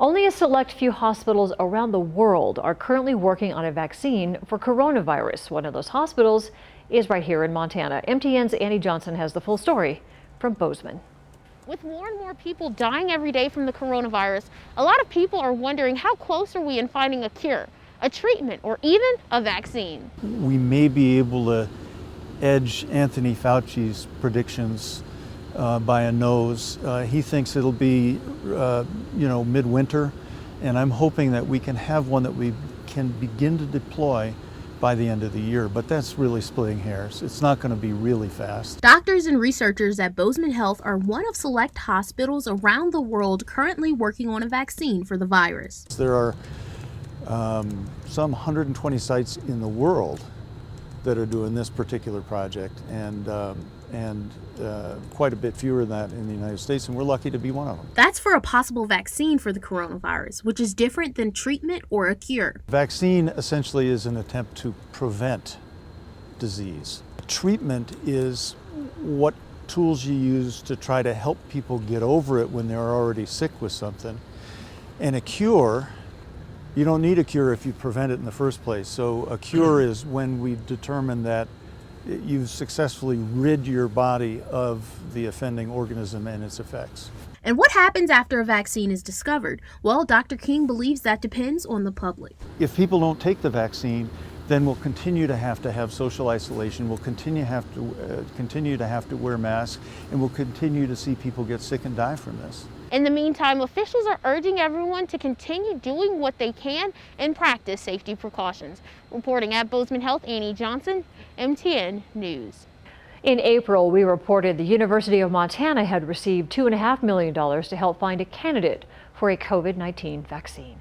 Only a select few hospitals around the world are currently working on a vaccine for coronavirus. One of those hospitals is right here in Montana. MTN's Annie Johnson has the full story from Bozeman. With more and more people dying every day from the coronavirus, a lot of people are wondering how close are we in finding a cure, a treatment, or even a vaccine. We may be able to edge Anthony Fauci's predictions by a nose. He thinks it'll be, midwinter, and I'm hoping that we can have one that we can begin to deploy by the end of the year, but that's really splitting hairs. It's not going to be really fast. Doctors and researchers at Bozeman Health are one of select hospitals around the world currently working on a vaccine for the virus. There are some 120 sites in the world that are doing this particular project, and quite a bit fewer than that in the United States, and we're lucky to be one of them. That's for a possible vaccine for the coronavirus, which is different than treatment or a cure. Vaccine essentially is an attempt to prevent disease. Treatment is what tools you use to try to help people get over it when they're already sick with something. And a cure, you don't need a cure if you prevent it in the first place. So a cure is when we determine that you've successfully rid your body of the offending organism and its effects. And what happens after a vaccine is discovered? Well, Dr. King believes that depends on the public. If people don't take the vaccine, then we'll continue to have social isolation, we'll continue to have to wear masks, and we'll continue to see people get sick and die from this. In the meantime, officials are urging everyone to continue doing what they can and practice safety precautions. Reporting at Bozeman Health, Annie Johnson, MTN News. In April, we reported the University of Montana had received $2.5 million to help find a candidate for a COVID-19 vaccine.